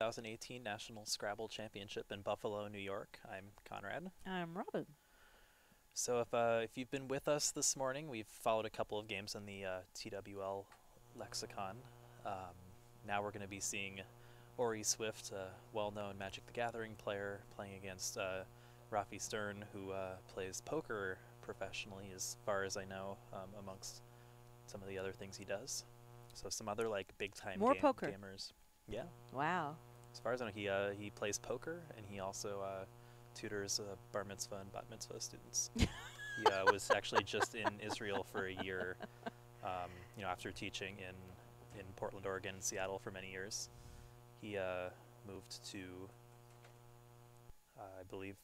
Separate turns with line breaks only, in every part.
2018 National Scrabble Championship in Buffalo, New York. I'm Conrad.
I'm Robin.
So if you've been with us this morning, we've followed a couple of games in the TWL lexicon. Um, Now we're going to be seeing Ori Swift, a well-known Magic the Gathering player, playing against Rafi Stern, who plays poker professionally, as far as I know, amongst some of the other things he does. So some other like big-time
More poker.
gamers. Yeah.
Wow.
As far as I know, he plays poker and he also tutors bar mitzvah and bat mitzvah students. He was actually just in Israel for a year, after teaching in Portland, Oregon, and Seattle for many years. He moved to, I believe,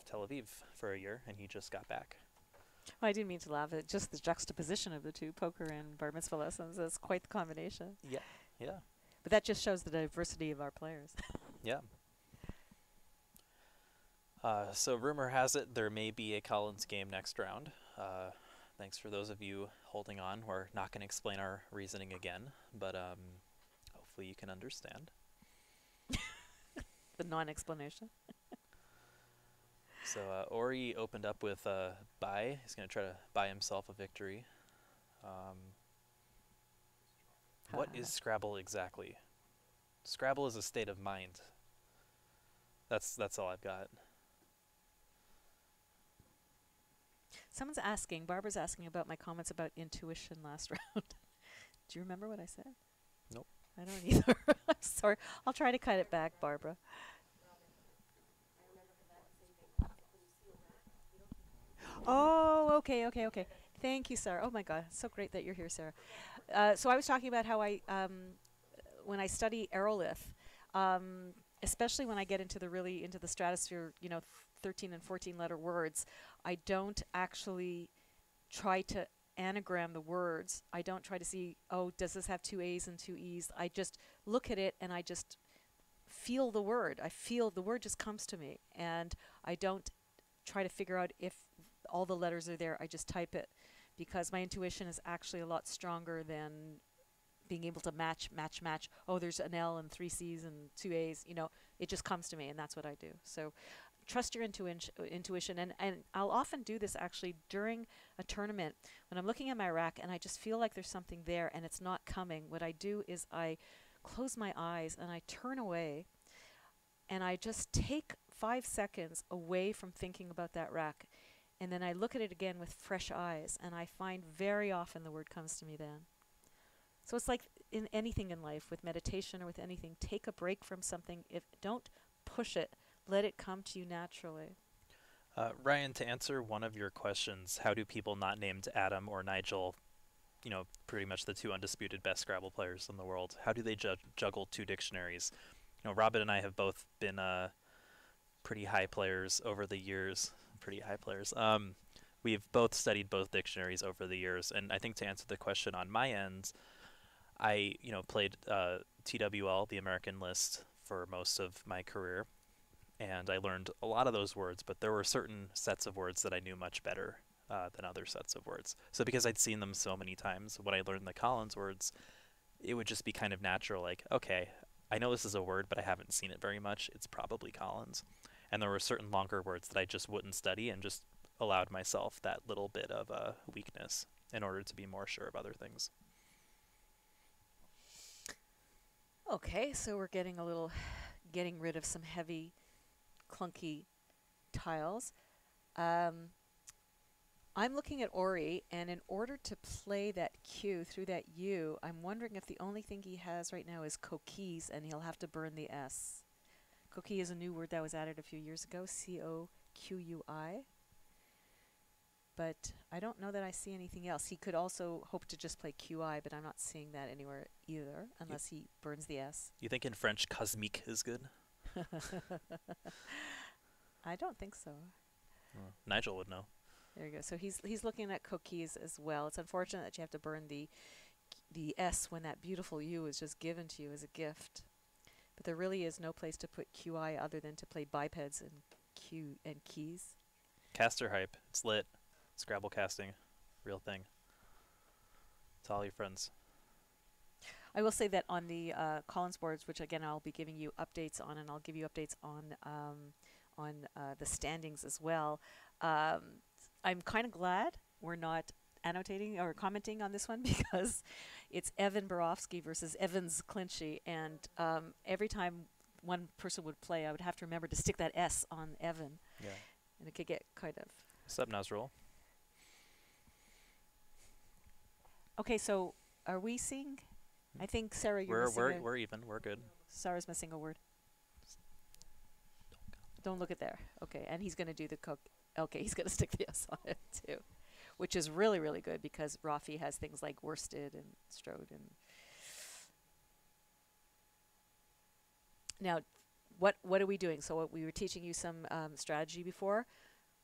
Tel Aviv for a year, and he just got back.
Well, I didn't mean to laugh at just the juxtaposition of the two, poker and bar mitzvah lessons. That's quite the combination.
Yeah, yeah,
But that just shows the diversity of our players.
yeah. So rumor has it there may be a Collins game next round. Thanks for those of you holding on. We're not going to explain our reasoning again, but hopefully you can understand.
The non-explanation.
So Ori opened up with buy. He's going to try to buy himself a victory. What is Scrabble exactly? Scrabble is a state of mind. That's all I've got.
Someone's asking, Barbara's asking about my comments about intuition last round. Do you remember what I said?
Nope.
I don't either. I'm sorry. I'll try to cut it back, Barbara. Oh, okay. Thank you, Sarah. Oh my God, so great that you're here, Sarah. So I was talking about how when I study aerolith, especially when I get into the stratosphere, 13 and 14 letter words, I don't actually try to anagram the words. I don't try to see, oh, does this have two A's and two E's? I just look at it and I just feel the word. I feel the word just comes to me, and I don't try to figure out if all the letters are there. I just type it, because my intuition is actually a lot stronger than being able to match. Oh, there's an L and three C's and two A's. It just comes to me, and that's what I do. So trust your intuition. And I'll often do this actually during a tournament when I'm looking at my rack and I just feel like there's something there and it's not coming. What I do is I close my eyes and I turn away and I just take 5 seconds away from thinking about that rack. And then I look at it again with fresh eyes, and I find very often the word comes to me then. So it's like in anything in life, with meditation or with anything, take a break from something. Don't push it, let it come to you naturally.
Ryan, to answer one of your questions, how do people not named Adam or Nigel, pretty much the two undisputed best Scrabble players in the world, how do they juggle two dictionaries? Robin and I have both been pretty high players over the years. Pretty high players. We've both studied both dictionaries over the years, and I think to answer the question on my end, I played TWL, the American list, for most of my career, and I learned a lot of those words, but there were certain sets of words that I knew much better than other sets of words. So because I'd seen them so many times, when I learned the Collins words, it would just be kind of natural, like, okay, I know this is a word, but I haven't seen it very much. It's probably Collins. And there were certain longer words that I just wouldn't study and just allowed myself that little bit of a weakness in order to be more sure of other things.
Okay, so we're getting rid of some heavy, clunky tiles. I'm looking at Ori, and in order to play that Q through that U, I'm wondering if the only thing he has right now is coquise, and he'll have to burn the S. Coquille is a new word that was added a few years ago, COQUI. But I don't know that I see anything else. He could also hope to just play QI, but I'm not seeing that anywhere either, unless he burns the S.
You think in French cosmique is good?
I don't think so.
Nigel would know.
There you go. So he's looking at coquilles as well. It's unfortunate that you have to burn the S when that beautiful U is just given to you as a gift. But there really is no place to put QI other than to play bipeds and Q and keys.
Caster hype. It's lit. Scrabble casting. Real thing. To all your friends.
I will say that on the Collins boards, which again I'll be giving you updates on, and I'll give you updates on the standings as well. I'm kind of glad we're not annotating or commenting on this one because it's Evan Borofsky versus Evans Clinchy, and every time one person would play, I would have to remember to stick that S on Evan,
Yeah.
and it could get kind of.
What's up, Nazrul?
Okay, so are we seeing? I think Sarah, you're missing
We're even. We're good.
Sarah's missing a word. Don't look at there. Okay, and he's going to do the cook. Okay, he's going to stick the S on it too, which is really, really good because Rafi has things like worsted and strode. And now, what are we doing? So we were teaching you some strategy before.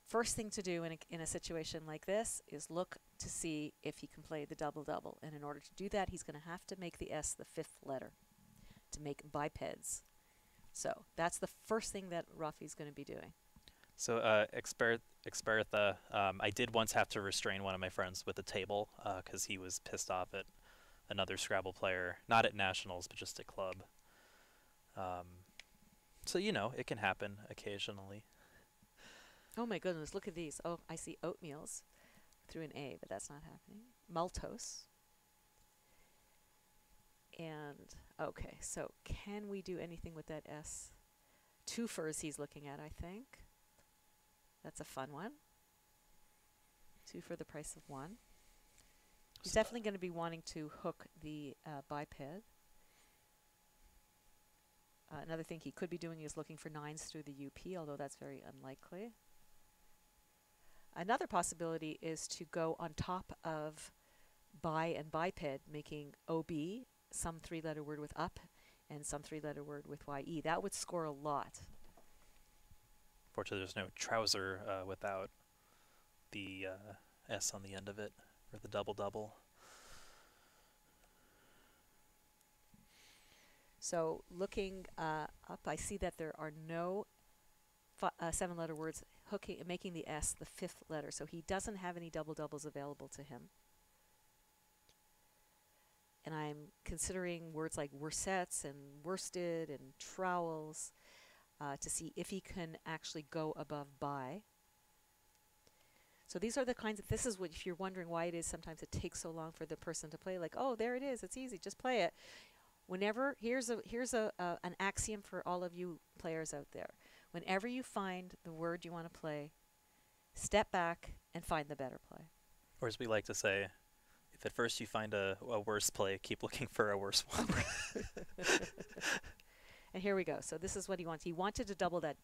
First thing to do in a situation like this is look to see if he can play the double-double. And in order to do that, he's going to have to make the S the fifth letter to make bipeds. So that's the first thing that Rafi's going to be doing.
So, Experitha, I did once have to restrain one of my friends with a table because he was pissed off at another Scrabble player, not at nationals, but just at club. So, you know, it can happen occasionally.
Oh my goodness, look at these. Oh, I see oatmeals through an A, but that's not happening. Maltose. And, okay, so can we do anything with that S? Two furs he's looking at, I think. That's a fun one. Two for the price of one. He's definitely going to be wanting to hook the biped. Another thing he could be doing is looking for nines through the UP, although that's very unlikely. Another possibility is to go on top of bi and biped, making OB, some three-letter word with up, and some three-letter word with YE. That would score a lot.
Fortunately, there's no trouser without the S on the end of it, or the double-double.
So looking up, I see that there are no seven-letter words making the S the fifth letter. So he doesn't have any double-doubles available to him. And I'm considering words like worsets and worsted and trowels to see if he can actually go above bi. So these are the kinds of, this is what, if you're wondering why it is sometimes it takes so long for the person to play, like, oh, there it is, it's easy, just play it. Whenever, here's an axiom for all of you players out there. Whenever you find the word you want to play, step back and find the better play.
Or as we like to say, if at first you find a worse play, keep looking for a worse one.
And here we go. So this is what he wants. He wanted to double that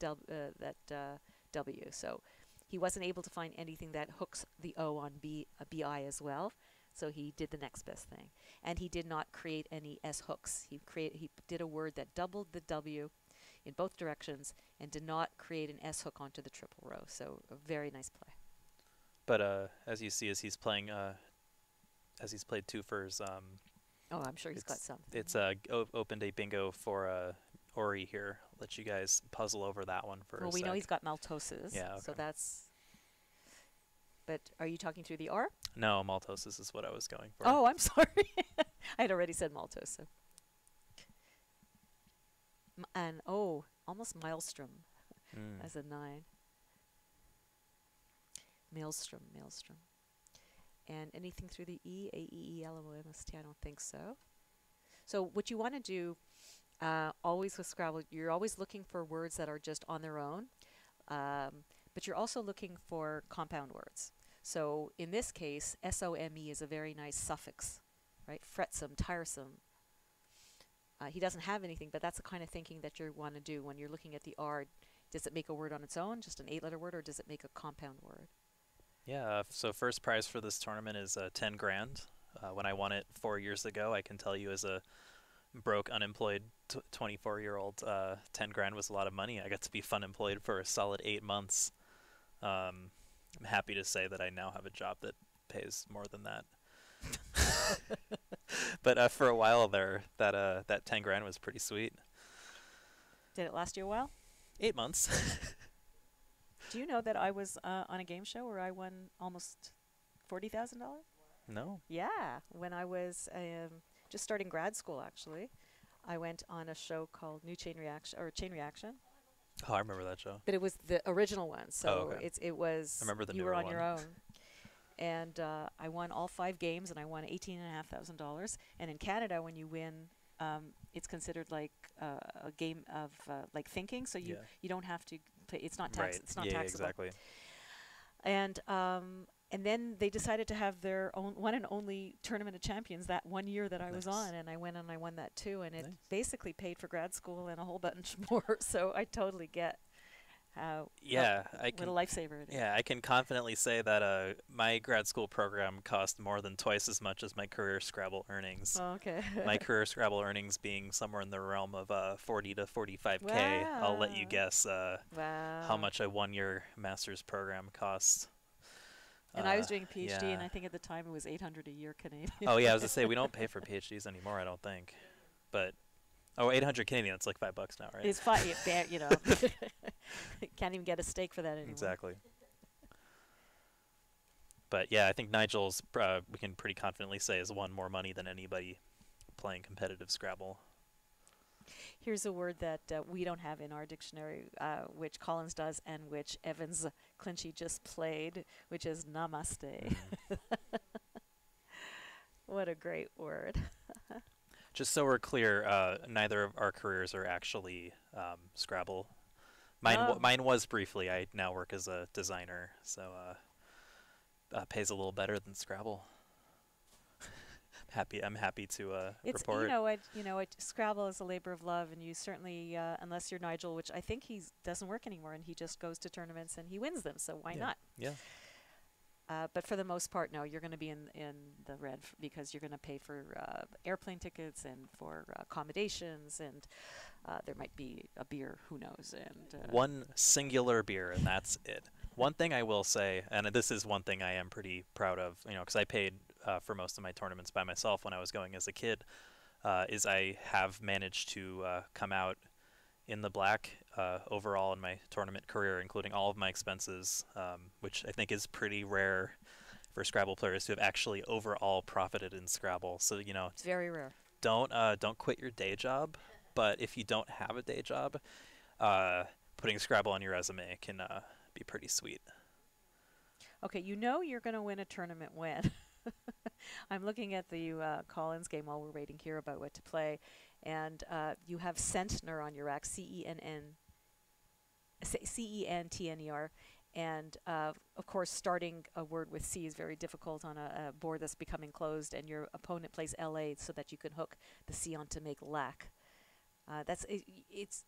W. So he wasn't able to find anything that hooks the O on BI as well. So he did the next best thing. And he did not create any S hooks. He did a word that doubled the W in both directions and did not create an S hook onto the triple row. So a very nice play.
But as you see, as he's playing, as he's played two furs,
oh, I'm sure he's got some.
It's opened a bingo for Ori here. Let you guys puzzle over that one for a sec.
Well, we know he's got maltoses.
Yeah, okay.
So that's... But are you talking through the R?
No, maltoses is what I was going for.
Oh, I'm sorry. I had already said maltose. So. And, oh, almost maelstrom as a 9. Maelstrom. And anything through the E, A-E-E-L-O-M-S-T, I don't think so. So what you want to do, always with Scrabble, you're always looking for words that are just on their own, but you're also looking for compound words. So in this case, S-O-M-E is a very nice suffix, right? Fretsome, tiresome. He doesn't have anything, but that's the kind of thinking that you want to do when you're looking at the R. Does it make a word on its own, just an 8-letter word, or does it make a compound word?
Yeah, so first prize for this tournament is 10 grand. When I won it 4 years ago, I can tell you as a broke, unemployed 24-year-old, 10 grand was a lot of money. I got to be fun employed for a solid 8 months. I'm happy to say that I now have a job that pays more than that. But for a while there, that 10 grand was pretty sweet.
Did it last you a while?
8 months.
Do you know that I was on a game show where I won almost $40,000?
No.
Yeah, when I was just starting grad school, actually. I went on a show called New Chain Reaction or Chain Reaction,
Oh, I remember that show.
but it was the original one.
Oh,
So
okay.
it
I
was
remember the
you were
newer
on
one.
your own. And I won all 5 games, and I won $18,500. And in Canada, when you win, it's considered like a game of like thinking. So
Yeah.
you don't have to pay. It's not
Right.
It's not
Yeah,
taxable.
exactly.
And then they decided to have their own one and only Tournament of Champions that one year that I was
Nice.
on, and I went and I won that too, and it
Nice.
basically paid for grad school and a whole bunch more. So I totally get how
Yeah, I
what
can.
a lifesaver it is.
Yeah, I can confidently say that my grad school program cost more than twice as much as my career Scrabble earnings.
Oh, okay.
My career Scrabble earnings being somewhere in the realm of 40 to 45K. I'll let you
Wow.
guess
Wow.
how much a 1-year master's program costs.
And I was doing a PhD, and
Yeah.
I think at the time it was 800 a year Canadian.
Oh yeah, I was gonna say we don't pay for PhDs anymore, I don't think. But 800 Canadian, it's like $5 now, right?
It's fine, you know. Can't even get a steak for that anymore.
Exactly. But yeah, I think Nigel's we can pretty confidently say has won more money than anybody playing competitive Scrabble.
Here's a word that we don't have in our dictionary, which Collins does, and which Evans Clinchy just played, which is namaste. What a great word.
Just so we're clear, neither of our careers are actually Scrabble. Mine was briefly. I now work as a designer, so pays a little better than Scrabble. I'm happy to
It's
report.
you know what Scrabble is a labor of love, and you certainly unless you're Nigel, which I think he doesn't work anymore, and he just goes to tournaments and he wins them. So why not?
Yeah.
But for the most part, no, you're going to be in the red because you're going to pay for airplane tickets and for accommodations, and there might be a beer, who knows? And
One singular beer, and that's it. One thing I will say, and this is one thing I am pretty proud of, because I paid for most of my tournaments by myself when I was going as a kid, is I have managed to come out in the black overall in my tournament career, including all of my expenses, which I think is pretty rare for Scrabble players who have actually overall profited in Scrabble. So
it's very rare.
don't quit your day job, but if you don't have a day job, putting Scrabble on your resume can be pretty sweet.
Okay, you're going to win a tournament when? I'm looking at the Collins game while we're waiting here about what to play, and you have Centner on your rack, Centner, and of course starting a word with C is very difficult on a board that's becoming closed, and your opponent plays LA so that you can hook the C on to make lack.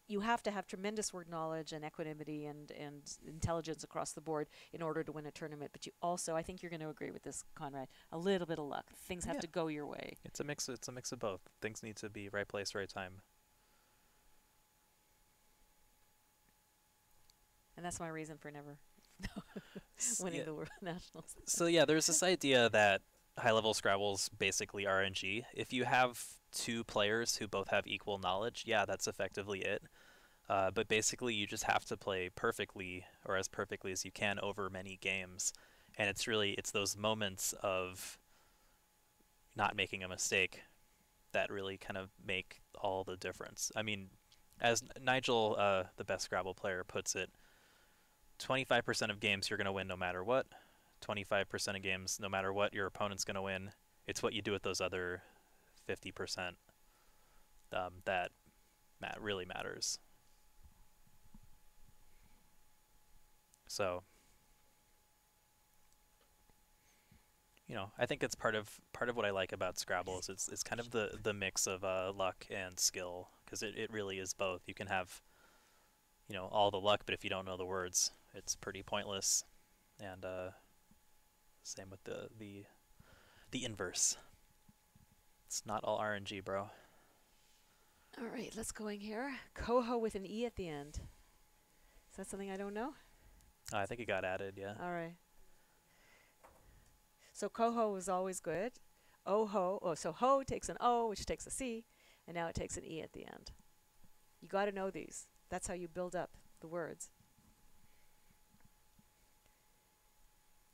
You have to have tremendous word knowledge and equanimity and intelligence across the board in order to win a tournament. But you also, I think you're going to agree with this, Conrad, a little bit of luck. Things have to go your way.
It's a mix of both. Things need to be right place, right time.
And that's my reason for never winning the World Nationals.
So yeah, there's this idea that high-level Scrabble's basically RNG. If you have 2 players who both have equal knowledge, yeah, that's effectively it. But basically, you just have to play perfectly, or as perfectly as you can, over many games. And it's those moments of not making a mistake that really kind of make all the difference. I mean, as Nigel, the best Scrabble player, puts it, 25% of games you're going to win no matter what. 25% of games, no matter what your opponent's going to win. It's what you do with those other 50% that really matters. So, I think it's part of what I like about Scrabble is it's kind of the mix of luck and skill, because it really is both. You can have all the luck, but if you don't know the words, it's pretty pointless. And same with the inverse. It's not all RNG, bro.
All right, let's go in here. Coho with an E at the end. Is that something I don't know?
I think it got added, yeah.
All right. So coho was always good. So ho takes an O, which takes a C, and now it takes an E at the end. You got to know these. That's how you build up the words.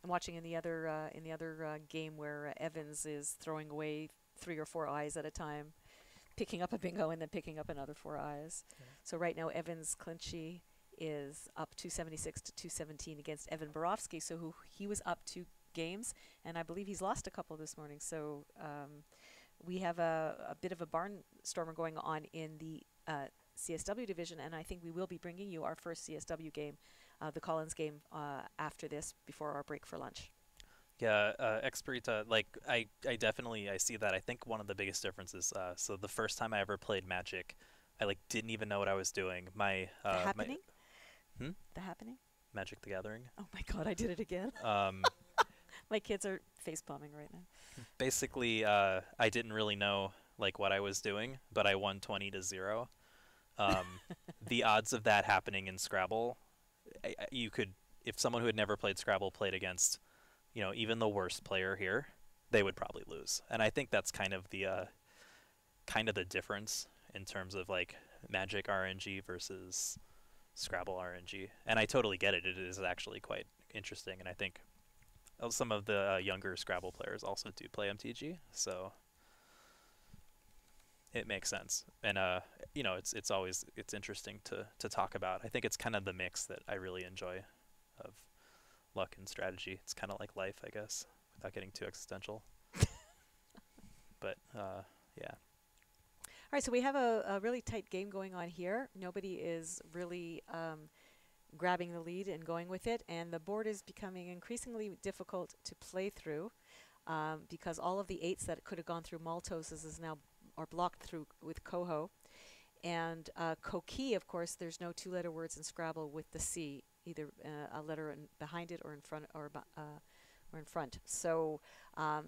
I'm watching in the other game where Evans is throwing away 3 or 4 eyes at a time, picking up a bingo and then picking up another 4 eyes.
Yeah.
So right now, Evans Clinchy is up 276 to 217 against Evan Borofsky. So he was up 2 games, and I believe he's lost a couple this morning. So we have a bit of a barnstormer going on in the CSW division, and I think we will be bringing you our first CSW game, the Collins game, after this, before our break for lunch.
Yeah, Experita, like I definitely I see that. I think one of the biggest differences. So the first time I ever played Magic, I like didn't even know what I was doing.
The Happening?
Hmm?
The Happening?
Magic the Gathering.
Oh my God, I did it again.
Um,
My kids are face palming right now.
basically, I didn't really know like what I was doing, but I won 20-0. The odds of that happening in Scrabble, you could, if someone who had never played Scrabble played against, even the worst player here, they would probably lose. And I think that's kind of the difference in terms of like Magic RNG versus Scrabble RNG. And I totally get it. It is actually quite interesting, and I think some of the younger Scrabble players also do play MTG, so it makes sense. And it's interesting to talk about. I think it's kind of the mix that I really enjoy of luck and strategy. It's kind of like life, I guess, without getting too existential. But yeah.
All right, so we have a really tight game going on here. Nobody is really grabbing the lead and going with it, and the board is becoming increasingly difficult to play through because all of the 8s that could have gone through Maltoses is now are blocked through with Coho. And Coqui, of course, there's no 2-letter words in Scrabble with the C, either a letter behind it or in front or in front. So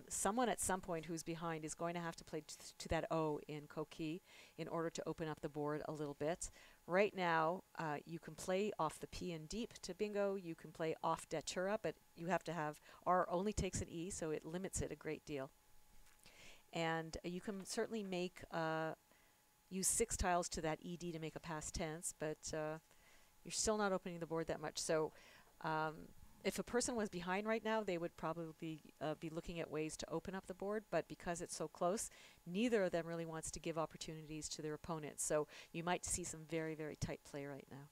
someone at some point who's behind is going to have to play to that O in Coqui in order to open up the board a little bit. Right now, you can play off the P in deep to bingo. You can play off datura, but you have to have R only takes an E, so it limits it a great deal. And you can certainly make use 6 tiles to that ED to make a past tense, but you're still not opening the board that much. So if a person was behind right now, they would probably be looking at ways to open up the board, but because it's so close, neither of them really wants to give opportunities to their opponents. So you might see some very, very tight play right now,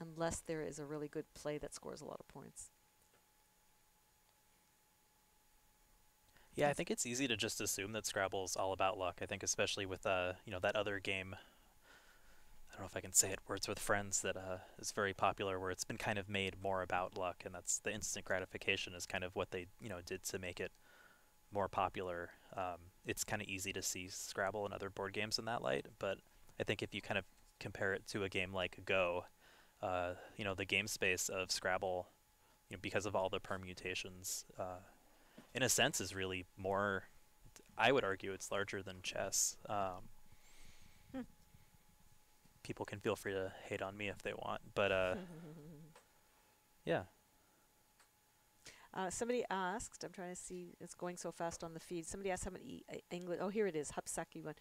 unless there is a really good play that scores a lot of points.
Yeah, I think it's easy to just assume that Scrabble's all about luck. I think especially with that other game, I don't know if I can say it, Words with Friends, that is very popular, where it's been kind of made more about luck, and that's the instant gratification is kind of what they did to make it more popular. It's kind of easy to see Scrabble and other board games in that light, but I think if you kind of compare it to a game like Go, the game space of Scrabble, because of all the permutations, in a sense is really more, I would argue it's larger than chess. People can feel free to hate on me if they want, but yeah.
Somebody asked, I'm trying to see, it's going so fast on the feed. Somebody asked how many English, oh, here it is, Hapsaki one.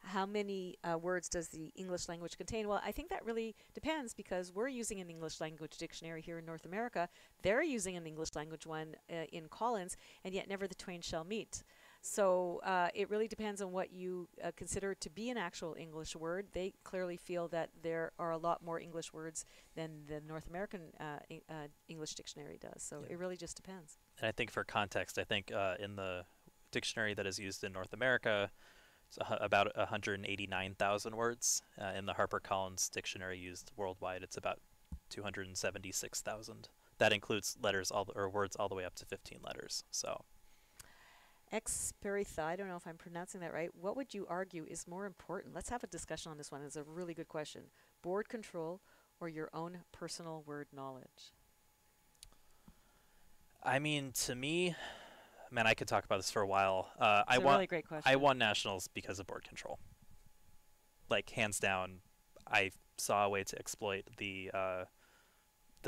How many words does the English language contain? Well, I think that really depends because we're using an English language dictionary here in North America. They're using an English language one in Collins, and yet never the twain shall meet. So it really depends on what you consider to be an actual English word. They clearly feel that there are a lot more English words than the North American English dictionary does. So
Yeah.
it really just depends.
And I think for context, I think in the dictionary that is used in North America, it's about 189,000 words. In the HarperCollins dictionary used worldwide, it's about 276,000. That includes letters or words all the way up to 15 letters. So.
Experitha, I don't know if I'm pronouncing that right. What would you argue is more important? Let's have a discussion on this one. It's a really good question. Board control or your own personal word knowledge?
I mean, to me, man, I could talk about this for a while.
It's a really great question.
I won nationals because of board control. Like hands down, I saw a way to exploit the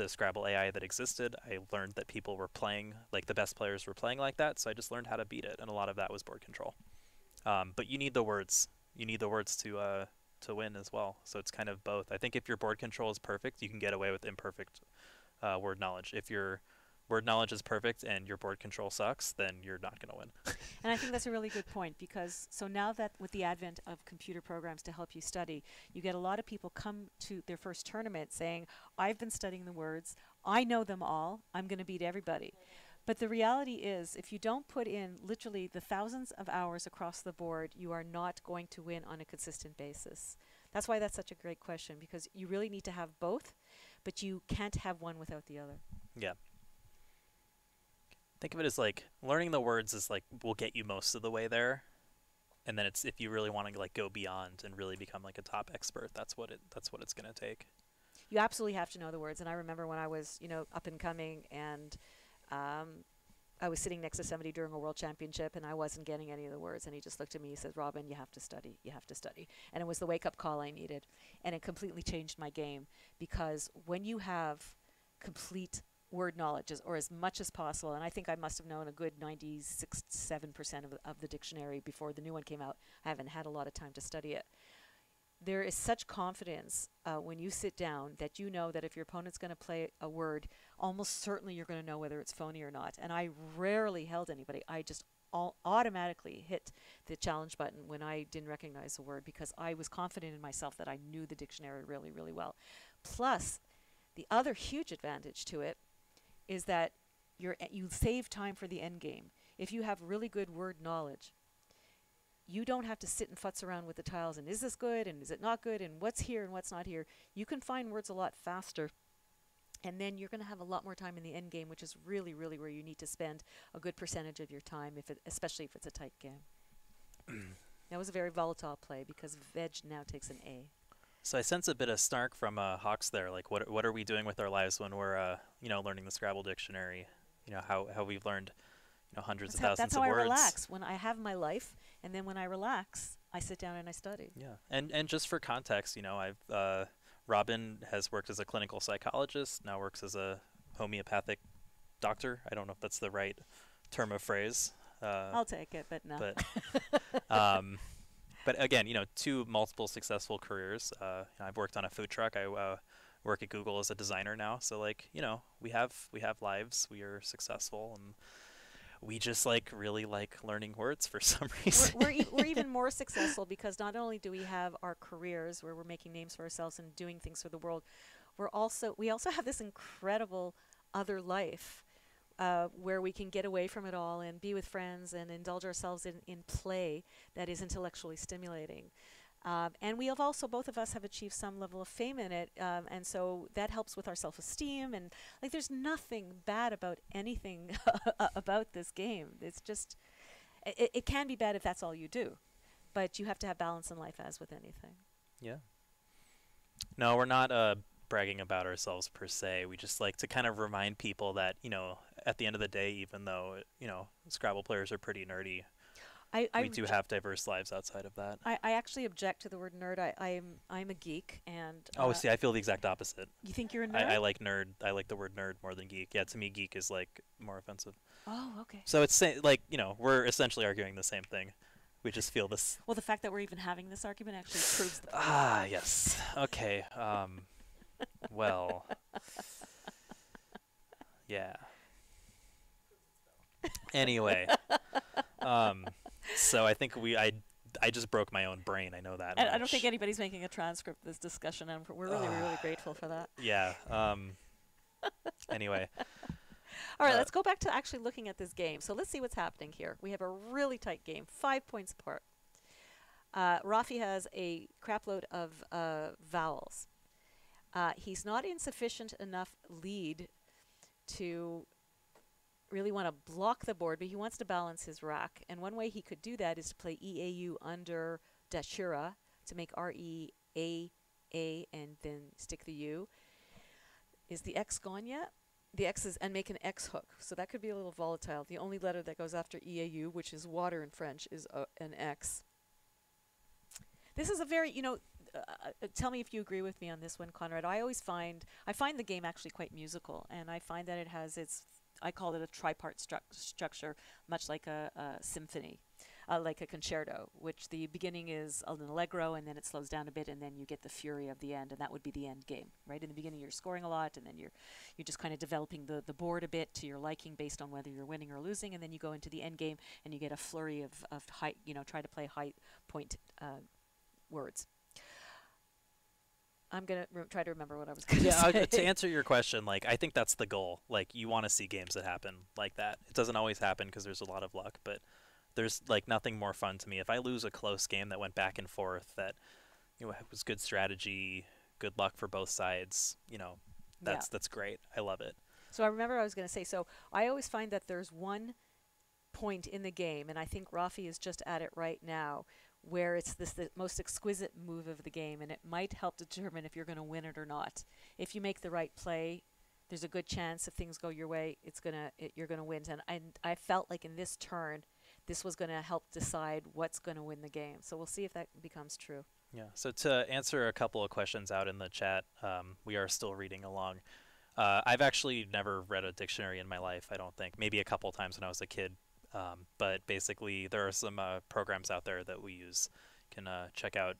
Scrabble AI that existed. I learned that people were playing, like the best players were playing like that, so I just learned how to beat it, and a lot of that was board control. But you need the words. You need the words to win as well. So it's kind of both. I think if your board control is perfect, you can get away with imperfect word knowledge. If your word knowledge is perfect and your board control sucks, then you're not going to win.
And I think that's a really good point, because so now that with the advent of computer programs to help you study, you get a lot of people come to their first tournament saying, I've been studying the words, I know them all, I'm going to beat everybody. But the reality is, if you don't put in literally the thousands of hours across the board, you are not going to win on a consistent basis. That's why that's such a great question, because you really need to have both, but you can't have one without the other.
Yeah. Think of it as like learning the words is like will get you most of the way there, and then it's if you really want to like go beyond and really become like a top expert, that's what it's gonna take.
You absolutely have to know the words. And I remember when I was, up and coming, and I was sitting next to somebody during a world championship, and I wasn't getting any of the words, and he just looked at me, he said, Robin, you have to study, you have to study. And it was the wake-up call I needed, and it completely changed my game, because when you have complete word knowledge, or as much as possible, and I think I must have known a good 96-7% of the dictionary before the new one came out. I haven't had a lot of time to study it. There is such confidence when you sit down that you know that if your opponent's going to play a word, almost certainly you're going to know whether it's phony or not. And I rarely held anybody. I just automatically hit the challenge button when I didn't recognize the word, because I was confident in myself that I knew the dictionary really, really well. Plus, the other huge advantage to it is that you save time for the end game. If you have really good word knowledge, you don't have to sit and futz around with the tiles and is this good and is it not good and what's here and what's not here. You can find words a lot faster, and then you're going to have a lot more time in the end game, which is really, really where you need to spend a good percentage of your time, especially if it's a tight game. That was a very volatile play, because veg now takes an A.
So I sense a bit of snark from Hawks there. Like, what are we doing with our lives when we're learning the Scrabble dictionary? How we've learned hundreds of thousands
That's
of
how
words.
I relax when I have my life, and then when I relax, I sit down and I study.
Yeah, and just for context, I've Robin has worked as a clinical psychologist, now works as a homeopathic doctor. I don't know if that's the right term of phrase.
I'll take it, but no.
But again, two multiple successful careers. I've worked on a food truck. I work at Google as a designer now. So we have lives. We are successful, and we just really like learning words for some reason.
We're even more successful because not only do we have our careers where we're making names for ourselves and doing things for the world, we also have this incredible other life where we can get away from it all and be with friends and indulge ourselves in play that is intellectually stimulating. And we have also, both of us have achieved some level of fame in it, and so that helps with our self-esteem. And there's nothing bad about anything about this game. It's just, it can be bad if that's all you do, but you have to have balance in life, as with anything.
Yeah. No, we're not bragging about ourselves per se. We just like to kind of remind people that, at the end of the day, even though, Scrabble players are pretty nerdy, we do have diverse lives outside of that.
I actually object to the word nerd. I'm a geek, and
see, I feel the exact opposite.
You think you're a nerd?
I like nerd. I like the word nerd more than geek. Yeah, to me, geek is more offensive.
Oh, okay.
So it's we're essentially arguing the same thing. We just feel this.
Well, the fact that we're even having this argument actually proves the point.
Yes. Okay. Well. Yeah. Anyway. So I think I just broke my own brain. I know that.
I don't think anybody's making a transcript of this discussion, and we're really, really grateful for that.
Yeah. Anyway.
All right, let's go back to actually looking at this game. So let's see what's happening here. We have a really tight game, 5 points apart. Rafi has a crapload of vowels. He's not in sufficient enough lead to really want to block the board, but he wants to balance his rack. And one way he could do that is to play EAU under Dashura to make REAA and then stick the U. Is the X gone yet? The X is, and make an X hook. So that could be a little volatile. The only letter that goes after EAU, which is water in French, is an X. This is a very, tell me if you agree with me on this one, Conrad. I find the game actually quite musical, and I find that it has I call it a tripart structure, much like a symphony. like a concerto, which the beginning is an allegro and then it slows down a bit and then you get the fury of the end, and that would be the end game, right? In the beginning you're scoring a lot, and then you're just kind of developing the board a bit to your liking based on whether you're winning or losing, and then you go into the end game and you get a flurry of high, try to play high point words. I'm gonna try to remember what I was gonna
Yeah,
say.
to answer your question, like I think that's the goal. Like you want to see games that happen like that. It doesn't always happen because there's a lot of luck, but there's like nothing more fun to me. If I lose a close game that went back and forth, that was good strategy, good luck for both sides.
Yeah.
That's great. I love it.
So I remember I was going to say. So I always find that there's one point in the game, and I think Rafi is just at it right now, where it's the most exquisite move of the game, and it might help determine if you're going to win it or not. If you make the right play, there's a good chance if things go your way, you're gonna win. And I felt like in this turn, this was going to help decide what's going to win the game. So we'll see if that becomes true.
Yeah. So to answer a couple of questions out in the chat, we are still reading along. I've actually never read a dictionary in my life, I don't think. Maybe a couple times when I was a kid. But basically, there are some programs out there that we use. You can check out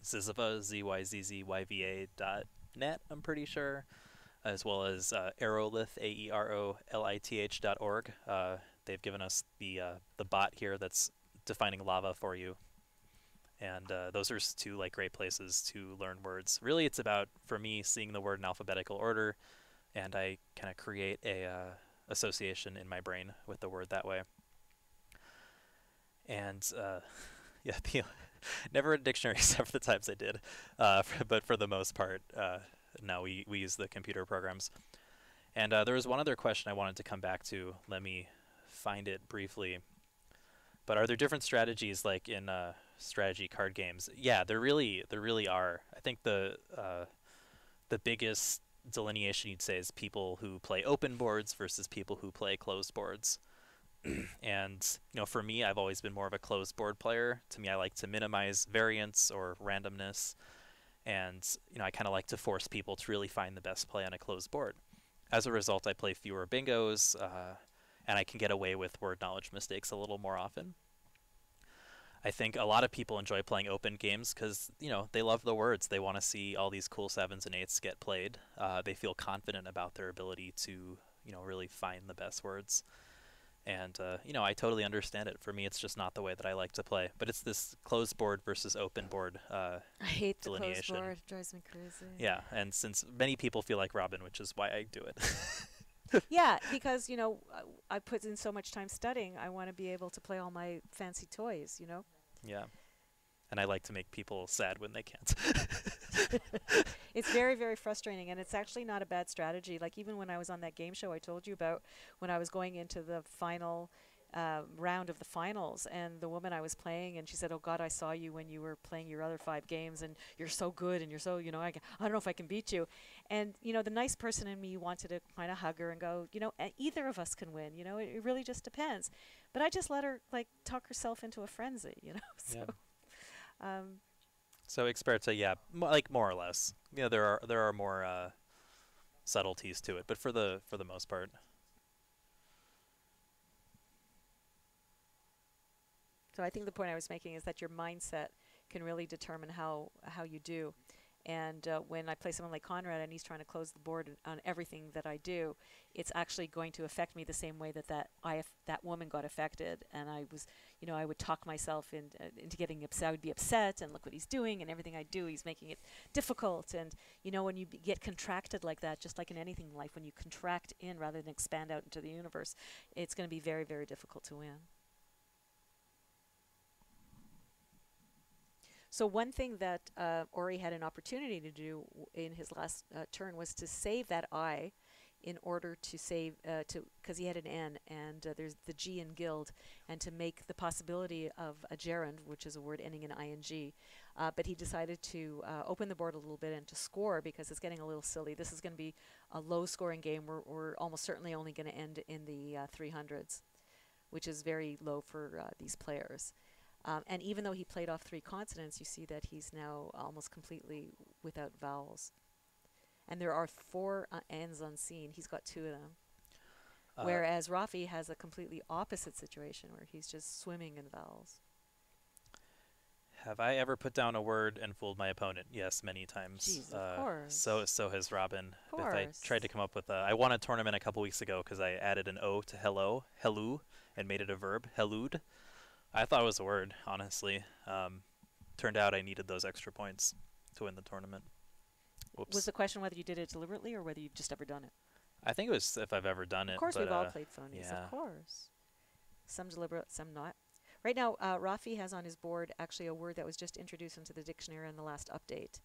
Zizziva, ZYZZYVA.net, I'm pretty sure, as well as Aerolith, AEROLITH.org. They've given us the bot here that's defining lava for you. And those are two like great places to learn words. Really, it's about, for me, seeing the word in alphabetical order, and I kind of create a association in my brain with the word that way. And yeah, never read a dictionary except for the times I did. But for the most part, no, we use the computer programs. And there was one other question I wanted to come back to. Let me find it briefly. But are there different strategies like in strategy card games? Yeah, there really are. I think the biggest delineation you'd say is people who play open boards versus people who play closed boards. And for me, I've always been more of a closed board player. To me, I like to minimize variance or randomness, and I kind of like to force people to really find the best play on a closed board. As a result, I play fewer bingos, and I can get away with word knowledge mistakes a little more often. I think a lot of people enjoy playing open games because they love the words. They want to see all these cool 7s and 8s get played. They feel confident about their ability to really find the best words. And, I totally understand it. For me, it's just not the way that I like to play. But it's this closed board versus open board
I hate the closed
delineation.
board. It drives me crazy.
Yeah, and since many people feel like Robin, which is why I do it.
Yeah, because, I put in so much time studying. I want to be able to play all my fancy toys.
Yeah. And I like to make people sad when they can't.
It's very, very frustrating, and it's actually not a bad strategy. Like even when I was on that game show I told you about, when I was going into the final round of the finals, and the woman I was playing, and she said, "Oh God, I saw you when you were playing your other 5 games, and you're so good, and you're so, I don't know if I can beat you." And the nice person in me wanted to kind of hug her and go, either of us can win. It really just depends. But I just let her like talk herself into a frenzy. So.
Yeah.
Um,
So Experta, yeah, like more or less. There are more subtleties to it, but for the most part.
So I think the point I was making is that your mindset can really determine how you do. And when I play someone like Conrad and he's trying to close the board on everything that I do, it's actually going to affect me the same way that woman got affected. And I was, I would talk myself into getting upset. I would be upset, and look what he's doing, and everything I do, he's making it difficult. And when you get contracted like that, just like in anything in life, when you contract in rather than expand out into the universe, it's going to be very, very difficult to win. So one thing that Ori had an opportunity to do in his last turn was to save that I, in order to save because he had an N, and there's the G in guild, and to make the possibility of a gerund, which is a word ending in ing. But he decided to open the board a little bit and to score, because it's getting a little silly. This is going to be a low-scoring game. We're almost certainly only going to end in the 300s, which is very low for these players. And even though he played off 3 consonants, you see that he's now almost completely without vowels. And there are 4 N's unseen. He's got 2 of them. Whereas Rafi has a completely opposite situation where he's just swimming in vowels.
Have I ever put down a word and fooled my opponent? Yes, many times.
Jeez, of
So has Robin.
Of
If I
course.
tried to come up with I won a tournament a couple weeks ago because I added an O to hello, hello, and made it a verb, hellude. I thought it was a word, honestly. Turned out I needed those extra points to win the tournament.
Was
Whoops.
the question whether you did it deliberately or whether you've just ever done it?
I think it was if I've ever done
Of
it,
course,
but
we've all played phonies. Of
yeah.
course. Some deliberate, some not. Right now, Rafi has on his board actually a word that was just introduced into the dictionary in the last update,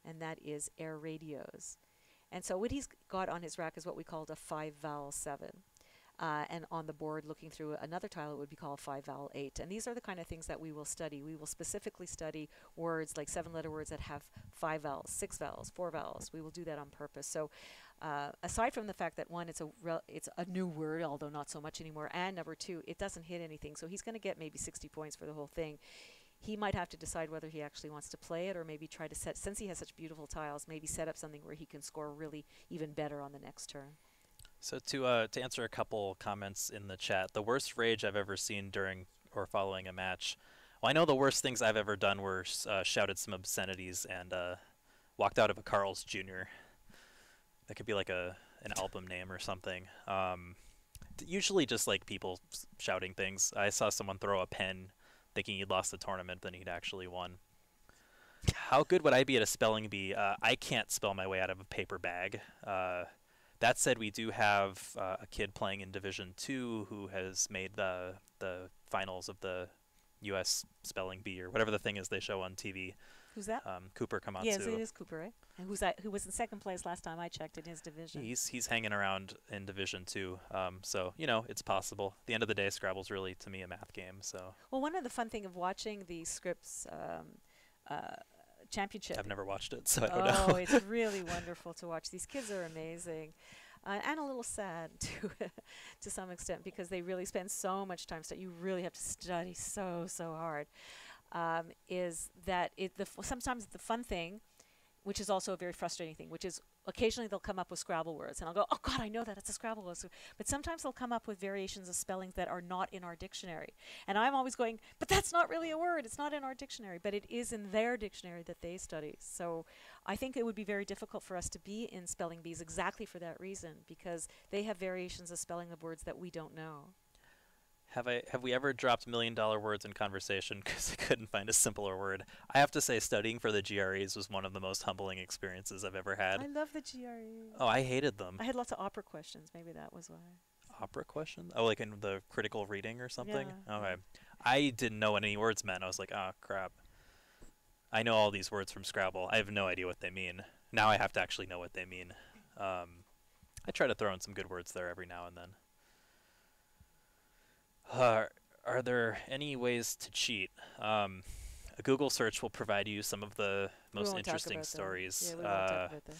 and that is air radios. And so what he's got on his rack is what we called a 5-vowel 7. And on the board, looking through another tile, it would be called 5-vowel 8. And these are the kind of things that we will study. We will specifically study words like 7-letter words that have 5 vowels, 6 vowels, 4 vowels. We will do that on purpose. So aside from the fact that one, it's a new word, although not so much anymore, and number two, it doesn't hit anything. So he's going to get maybe 60 points for the whole thing. He might have to decide whether he actually wants to play it or maybe try to set, since he has such beautiful tiles, maybe set up something where he can score really even better on the next turn.
So to answer a couple comments in the chat, the worst rage I've ever seen during or following a match. Well, I know the worst things I've ever done were shouted some obscenities and walked out of a Carl's Jr. That could be like an album name or something. Usually just like people shouting things. I saw someone throw a pen thinking he'd lost the tournament, then he'd actually won. How good would I be at a spelling bee? I can't spell my way out of a paper bag. That said, we do have a kid playing in Division 2 who has made the finals of the U.S. spelling bee or whatever the thing is they show on TV.
Who's that?
Cooper Komatsu.
Yes, it is Cooper, right? And who's that? Who was in second place last time I checked in his division?
He's hanging around in Division 2. So, it's possible. At the end of the day, Scrabble's really, to me, a math game. So.
Well, one of the fun thing of watching the Scripps championship.
I've never watched it, so I don't know.
Oh, it's really wonderful to watch. These kids are amazing. And a little sad to some extent because they really spend so much time studying. You really have to study so hard. Is that sometimes the fun thing, which is also a very frustrating thing, which is occasionally they'll come up with Scrabble words, and I'll go, oh God, I know that, it's a Scrabble word. But sometimes they'll come up with variations of spellings that are not in our dictionary. And I'm always going, but that's not really a word, it's not in our dictionary, but it is in their dictionary that they study. So I think it would be very difficult for us to be in spelling bees exactly for that reason, because they have variations of spelling of words that we don't know.
Have we ever dropped $1 million words in conversation because I couldn't find a simpler word? I have to say, studying for the GREs was one of the most humbling experiences I've ever had.
I love the GREs.
Oh, I hated them.
I had lots of opera questions. Maybe that was why.
Opera questions? Oh, like in the critical reading or something?
Yeah.
Okay. I didn't know what any words meant. I was like, oh, crap. I know all these words from Scrabble. I have no idea what they mean. Now I have to actually know what they mean. I try to throw in some good words there every now and then. Are there any ways to cheat? A Google search will provide you some of the most interesting stories.
Yeah, we won't talk about that.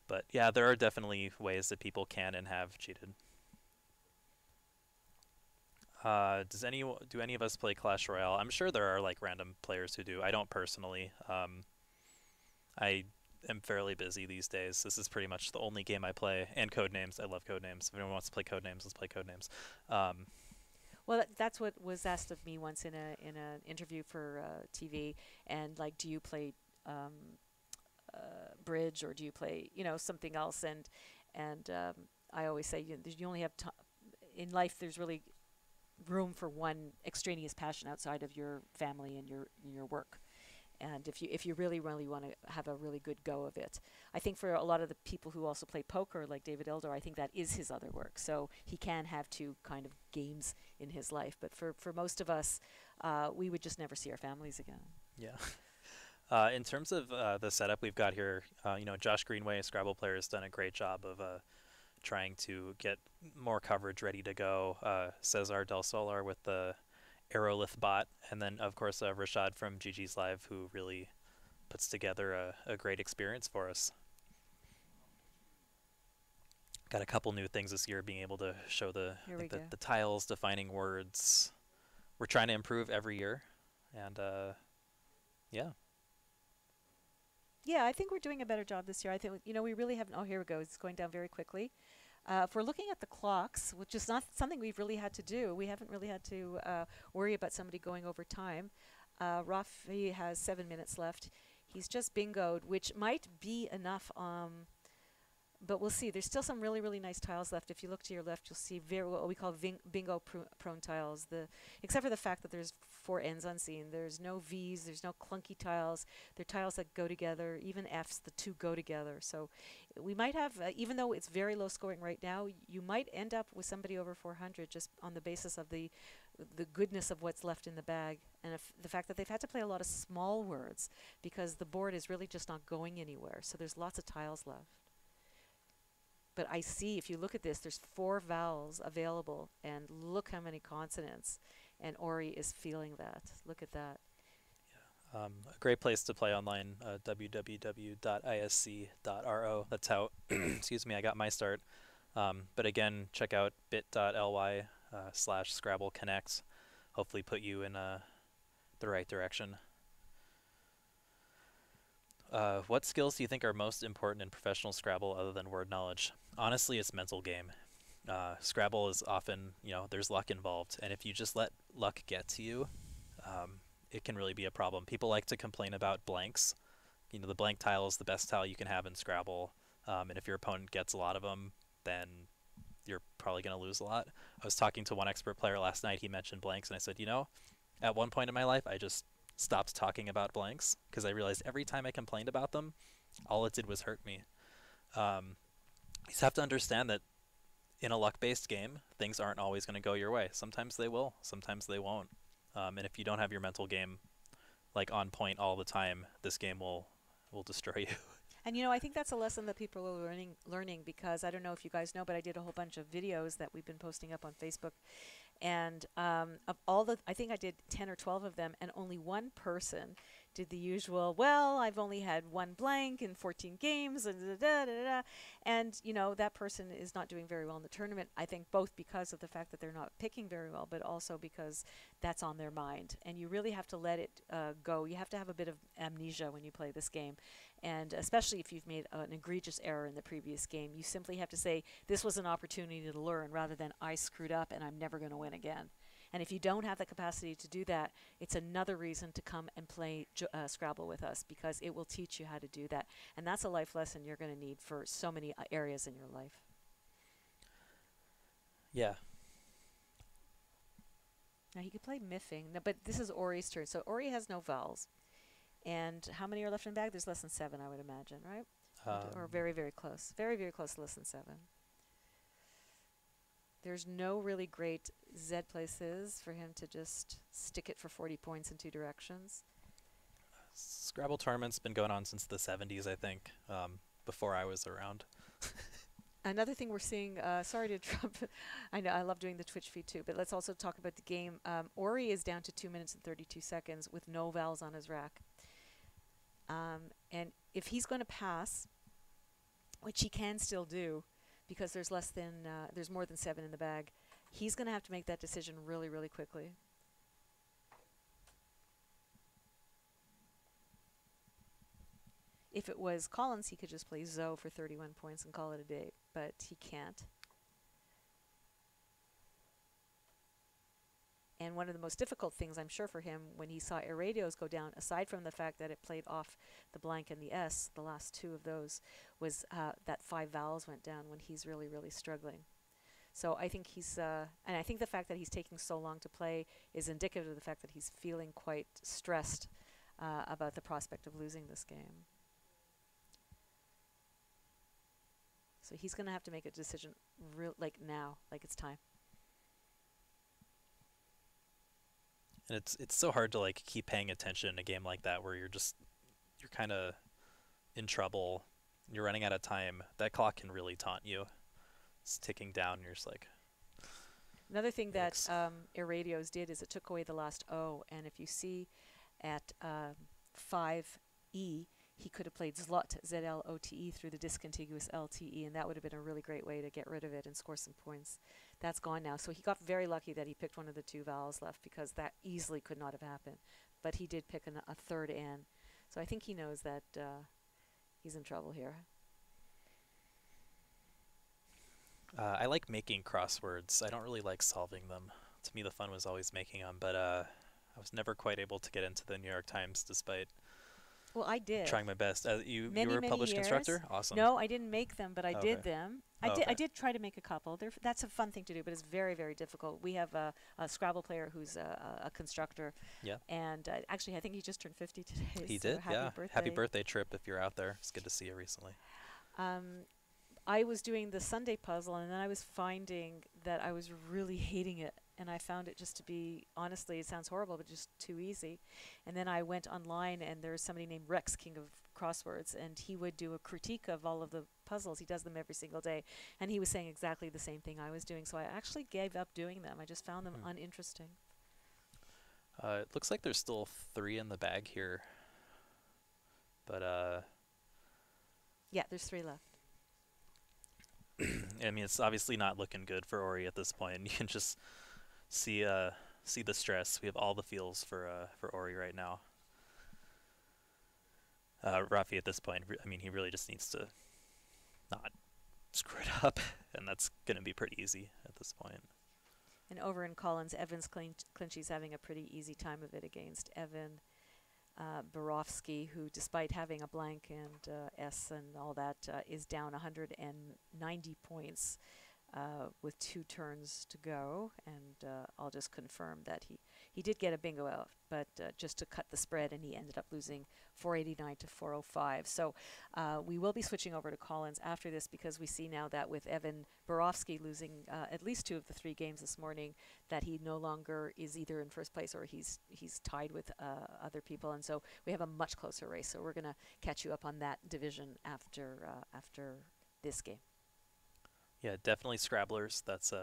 But yeah, there are definitely ways that people can and have cheated. Do any of us play Clash Royale? I'm sure there are like random players who do. I don't personally. I am fairly busy these days. This is pretty much the only game I play. And Codenames. I love Codenames. If anyone wants to play Codenames, let's play Codenames.
Well, that's what was asked of me once in an interview for TV. And like, do you play bridge or do you play something else? And I always say you only have in life. There's really room for one extraneous passion outside of your family and your work. And if you really want to have a really good go of it, I think for a lot of the people who also play poker, like David Eldor, I think that is his other work. So he can have two kind of games in his life. But for most of us, we would just never see our families again.
Yeah. In terms of the setup we've got here, Josh Greenway, a Scrabble player, has done a great job of trying to get more coverage ready to go. Cesar Del Solar with the Aerolith bot, and then of course Rashad from GG's Live, who really puts together a great experience for us. Got a couple new things this year, being able to show the tiles, defining words. We're trying to improve every year, and yeah.
Yeah, I think we're doing a better job this year. I think we really haven't. Oh, here we go. It's going down very quickly. If we're looking at the clocks, which is not something we've really had to do, we haven't really had to worry about somebody going over time. Rafi has 7 minutes left. He's just bingoed, which might be enough. But we'll see. There's still some really, really nice tiles left. If you look to your left, you'll see very what we call bingo prone tiles. Except for the fact that there's four ends unseen. There's no V's. There's no clunky tiles. They're tiles that go together. Even F's, the two go together. So we might have, even though it's very low scoring right now, you might end up with somebody over 400 just on the basis of the goodness of what's left in the bag, and if the fact that they've had to play a lot of small words because the board is really just not going anywhere. So there's lots of tiles left. But I see, if you look at this, there's four vowels available, and look how many consonants. And Ori is feeling that. Look at that.
A great place to play online, www.isc.ro. That's how, excuse me, I got my start. But again, check out bit.ly/Scrabble Connect. Hopefully put you in the right direction. What skills do you think are most important in professional Scrabble other than word knowledge? Honestly, it's mental game. Scrabble is often, there's luck involved, and if you just let luck get to you, it can really be a problem. People like to complain about blanks. The blank tile is the best tile you can have in Scrabble, and if your opponent gets a lot of them, then you're probably going to lose a lot. I was talking to one expert player last night. He mentioned blanks, and I said, at one point in my life, I just stopped talking about blanks because I realized every time I complained about them, all it did was hurt me. You just have to understand that in a luck-based game, things aren't always going to go your way. Sometimes they will, sometimes they won't. And if you don't have your mental game like on point all the time, this game will destroy you.
And I think that's a lesson that people are learning because I don't know if you guys know, but I did a whole bunch of videos that we've been posting up on Facebook. And of all I think I did 10 or 12 of them, and only one person did the usual, well, I've only had one blank in 14 games, and da, da, da, da. And, that person is not doing very well in the tournament, I think both because of the fact that they're not picking very well, but also because that's on their mind. And you really have to let it go. You have to have a bit of amnesia when you play this game. And especially if you've made an egregious error in the previous game, you simply have to say, this was an opportunity to learn rather than I screwed up and I'm never going to win again. And if you don't have the capacity to do that, it's another reason to come and play Scrabble with us because it will teach you how to do that. And that's a life lesson you're going to need for so many areas in your life.
Yeah.
Now he could play miffing, no, but this is Ori's turn. So Ori has no vowels. And how many are left in the bag? There's less than 7, I would imagine, right? Or very, very close. Very, very close to less than 7. There's no really great Z places for him to just stick it for 40 points in two directions.
Scrabble tournament's been going on since the 70s, I think, before I was around.
Another thing we're seeing, sorry to interrupt, I know I love doing the Twitch feed too, but let's also talk about the game. Ori is down to 2 minutes and 32 seconds with no vowels on his rack. And if he's going to pass, which he can still do, because there's there's more than 7 in the bag, he's going to have to make that decision really, really quickly. If it was Collins, he could just play Zoe for 31 points and call it a day, but he can't. And one of the most difficult things, I'm sure, for him when he saw Irradios go down, aside from the fact that it played off the blank and the S, the last two of those, was that 5 vowels went down when he's really, really struggling. So I think and I think the fact that he's taking so long to play is indicative of the fact that he's feeling quite stressed about the prospect of losing this game. So he's going to have to make a decision like now, like it's time.
And it's so hard to keep paying attention in a game like that where you're kind of in trouble. You're running out of time. That clock can really taunt you. It's ticking down. And you're just like.
Another thing that Irradios did is it took away the last O, and if you see at 5E, he could have played Zlot, Z-L-O-T-E, through the discontiguous L-T-E, and that would have been a really great way to get rid of it and score some points. That's gone now. So he got very lucky that he picked one of the 2 vowels left because that easily could not have happened. But he did pick a third N. So I think he knows that he's in trouble here.
I like making crosswords. I don't really like solving them. To me, the fun was always making them, but I was never quite able to get into the New York Times despite
Well, I did.
trying my best. You
Many,
were a
many
published
years.
constructor? Awesome.
No, I didn't make them, but I
Okay.
did them.
Oh,
I
okay.
did try to make a couple. That's a fun thing to do, but it's very, very difficult. We have a Scrabble player who's a constructor,
Yeah.
and actually, I think he just turned 50 today.
He
So
did,
happy
yeah. Happy
birthday!
birthday, Trip, if you're out there. It's good to see you recently.
Um, I was doing the Sunday puzzle, and then I was finding that I was really hating it. And I found it just to be, honestly, it sounds horrible, but just too easy. And then I went online, and there's somebody named Rex, King of Crosswords, and he would do a critique of all of the puzzles. He does them every single day. And he was saying exactly the same thing I was doing. So I actually gave up doing them. I just found them uninteresting.
It looks like there's still 3 in the bag here. But,
Yeah, there's 3 left.
I mean, it's obviously not looking good for Ori at this point. You can just see the stress. We have all the feels for Ori right now. Rafi at this point, I mean, he really just needs to not screw it up, and that's going to be pretty easy at this point.
And over in Collins, Evans Clinchy's having a pretty easy time of it against Evan Borofsky, who, despite having a blank and S and all that, is down 190 points with 2 turns to go. And I'll just confirm that he did get a bingo out, but just to cut the spread, and he ended up losing 489 to 405. So we will be switching over to Collins after this, because we see now that with Evan Borofsky losing at least 2 of the 3 games this morning, that he no longer is either in first place or he's tied with other people, and so we have a much closer race. So we're going to catch you up on that division after this game.
Yeah, definitely Scrabblers. That's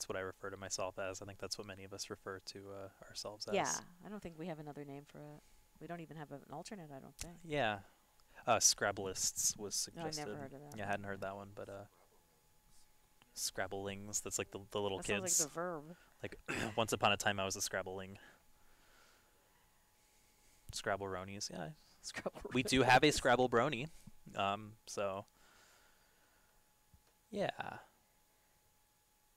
what I refer to myself as. I think that's what many of us refer to ourselves as.
Yeah, I don't think we have another name for it. We don't even have an alternate, I don't think.
Yeah. Scrabblists was suggested.
No, I never heard of that.
Yeah, I hadn't heard that one, but Scrabblings, that's like the little
That
kids.
sounds like the verb.
Like once upon a time I was a Scrabbling. Scrabble-ronies, yeah.
Scrabble.
We do have a Scrabble brony. So yeah.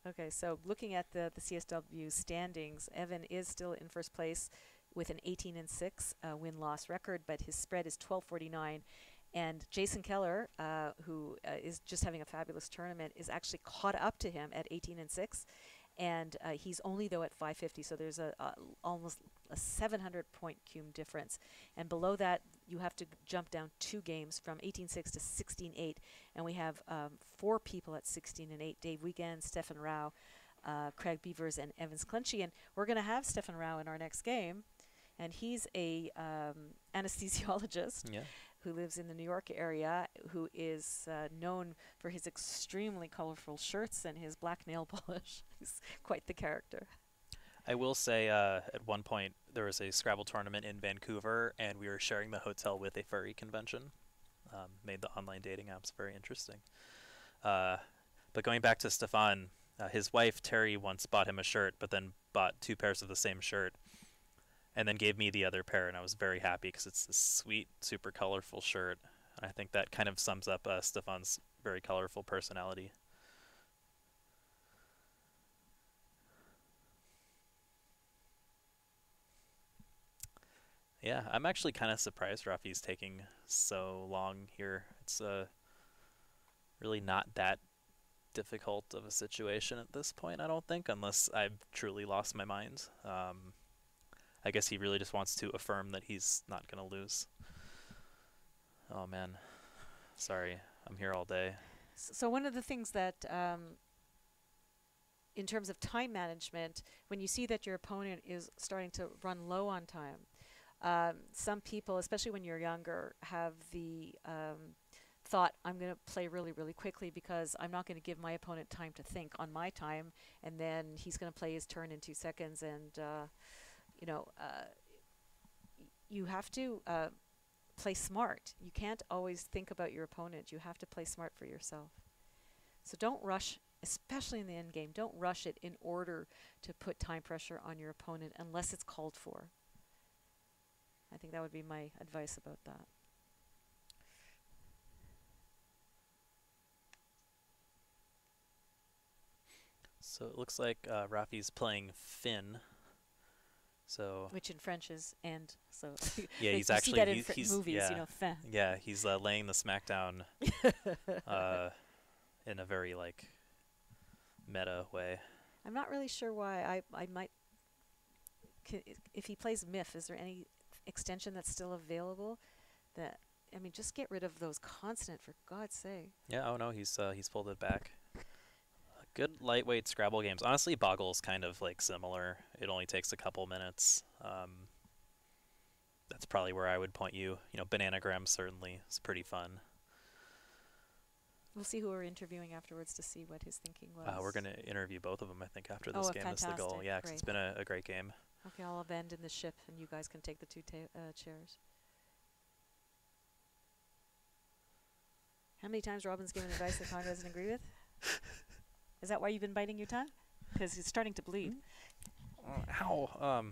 Okay, so looking at the CSW standings, Evan is still in first place with an 18-6 win-loss record, but his spread is 1249. And Jason Keller, who is just having a fabulous tournament, is actually caught up to him at 18-6. And he's only, though, at 550, so there's almost a 700-point cum difference. And below that, you have to jump down 2 games from 18-6 to 16-8. And we have 4 people at 16-8, Dave Wiegand, Stefan Rao, Craig Beavers, and Evans Clinchy. And we're going to have Stefan Rao in our next game. And he's a anesthesiologist.
Yeah.
Who lives in the New York area, who is known for his extremely colorful shirts and his black nail polish. He's quite the character.
I will say at one point there was a Scrabble tournament in Vancouver, and we were sharing the hotel with a furry convention. Made the online dating apps very interesting. But going back to Stefan, his wife Terry once bought him a shirt, but then bought 2 pairs of the same shirt, and then gave me the other pair, and I was very happy because it's this sweet, super colorful shirt. And I think that kind of sums up Stefan's very colorful personality. Yeah, I'm actually kind of surprised Rafi's taking so long here. It's really not that difficult of a situation at this point, I don't think, unless I've truly lost my mind. I guess he really just wants to affirm that he's not going to lose. Oh, man. Sorry. I'm here all day.
So one of the things that, in terms of time management, when you see that your opponent is starting to run low on time, some people, especially when you're younger, have the thought, I'm going to play really, really quickly because I'm not going to give my opponent time to think on my time, and then he's going to play his turn in 2 seconds, and you have to play smart. You can't always think about your opponent. You have to play smart for yourself. So don't rush, especially in the end game. Don't rush it in order to put time pressure on your opponent unless it's called for. I think that would be my advice about that.
So it looks like Rafi's playing Finn. So
which in French is end. So
yeah, he's
you see
actually
that in movies,
yeah,
fin.
yeah, he's laying the smackdown uh, in a very like meta way.
I'm not really sure why I might if he plays MIF, is there any extension that's still available? That I mean, just get rid of those consonant for God's sake.
Yeah, oh no, he's pulled it back. Good lightweight Scrabble games. Honestly, Boggle's kind of like similar. It only takes a couple minutes. That's probably where I would point you. You know, Bananagram certainly is pretty fun.
We'll see who we're interviewing afterwards to see what his thinking was.
We're going to interview both of them, I think, after this
Oh,
game is the goal.
fantastic.
Yeah, 'cause
Great.
it's been a great game.
Okay, I'll abandon the ship, and you guys can take the two chairs. How many times Robin's given advice that Con doesn't agree with? Is that why you've been biting your tongue? Because it's starting to bleed.
Ow.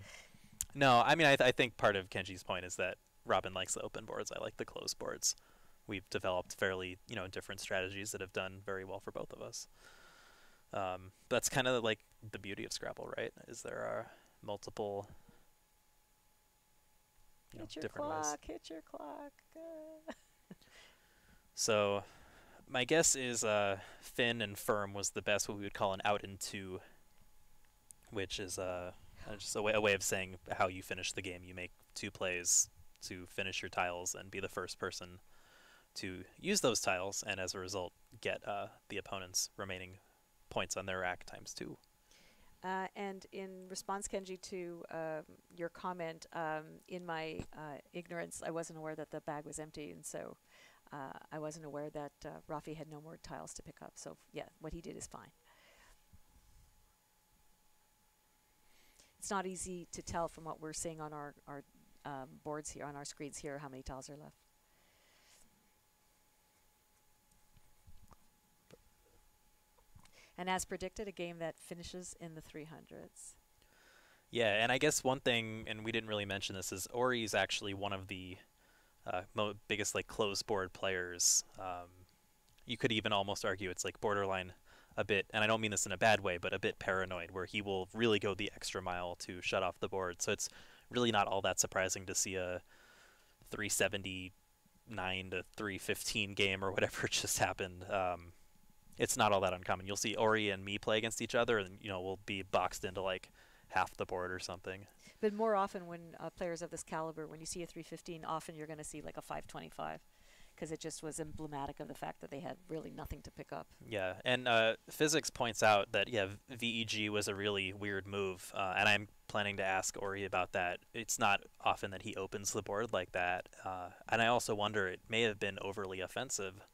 No, I mean, I think part of Kenji's point is that Robin likes the open boards. I like the closed boards. We've developed fairly, different strategies that have done very well for both of us. That's kind of like the beauty of Scrabble, right? Is there are multiple, different ways.
Hit your clock.
So, my guess is Finn and Firm was the best what we would call an out in two, which is just a way of saying how you finish the game. You make two plays to finish your tiles and be the first person to use those tiles, and as a result, get the opponent's remaining points on their rack times two.
And in response, Kenji, to your comment, in my ignorance, I wasn't aware that the bag was empty, and so I wasn't aware that Rafi had no more tiles to pick up. So, yeah, what he did is fine. It's not easy to tell from what we're seeing on our boards here, on our screens here, how many tiles are left. And as predicted, a game that finishes in the 300s.
Yeah, and I guess one thing, and we didn't really mention this, is Ori's actually one of the biggest like closed board players. You could even almost argue it's like borderline a bit, and I don't mean this in a bad way, but a bit paranoid, where he will really go the extra mile to shut off the board. So it's really not all that surprising to see a 379 to 315 game or whatever just happened. It's not all that uncommon. You'll see Ori and me play against each other, and we'll be boxed into like half the board or something.
But more often when players of this caliber, when you see a 315, often you're going to see like a 525, because it just was emblematic of the fact that they had really nothing to pick up.
Yeah, and physics points out that VEG was a really weird move, and I'm planning to ask Ori about that. It's not often that he opens the board like that, and I also wonder, it may have been overly offensive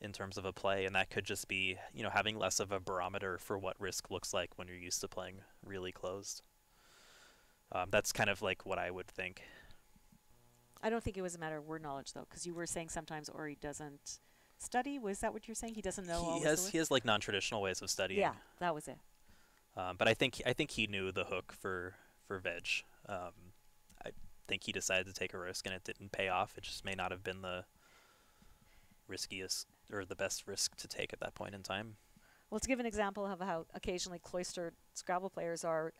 in terms of a play, and that could just be having less of a barometer for what risk looks like when you're used to playing really closed. That's kind of like what I would think.
I don't think it was a matter of word knowledge, though, because you were saying sometimes Ori doesn't study. Was that what you're saying? He doesn't know.
He has like non-traditional ways of studying.
Yeah, that was it.
But I think he knew the hook for veg. I think he decided to take a risk, and it didn't pay off. It just may not have been the riskiest or the best risk to take at that point in time.
Well, to give an example of how occasionally cloistered Scrabble players are,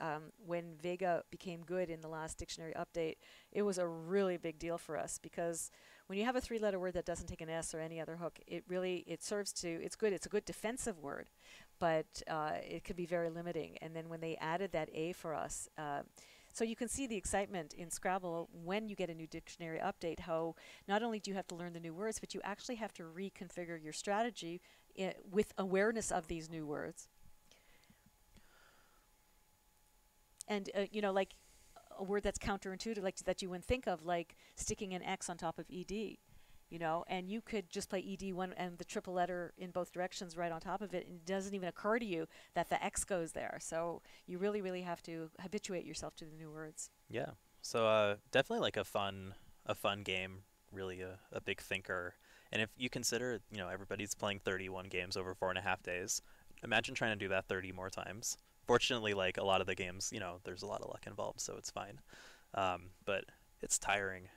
when Vega became good in the last dictionary update, it was a really big deal for us, because when you have a three-letter word that doesn't take an S or any other hook, it's good. It's a good defensive word, but it could be very limiting. And then when they added that A for us, so you can see the excitement in Scrabble when you get a new dictionary update, how not only do you have to learn the new words, but you actually have to reconfigure your strategy with awareness of these new words. And, like a word that's counterintuitive, like that you wouldn't think of, like sticking an X on top of ED, and you could just play ED1 and the triple letter in both directions right on top of it, and it doesn't even occur to you that the X goes there. So you really, really have to habituate yourself to the new words.
Yeah. So definitely like a fun game, really a big thinker. And if you consider, everybody's playing 31 games over 4.5 days, imagine trying to do that 30 more times. Fortunately, like a lot of the games, there's a lot of luck involved, so it's fine. But it's tiring.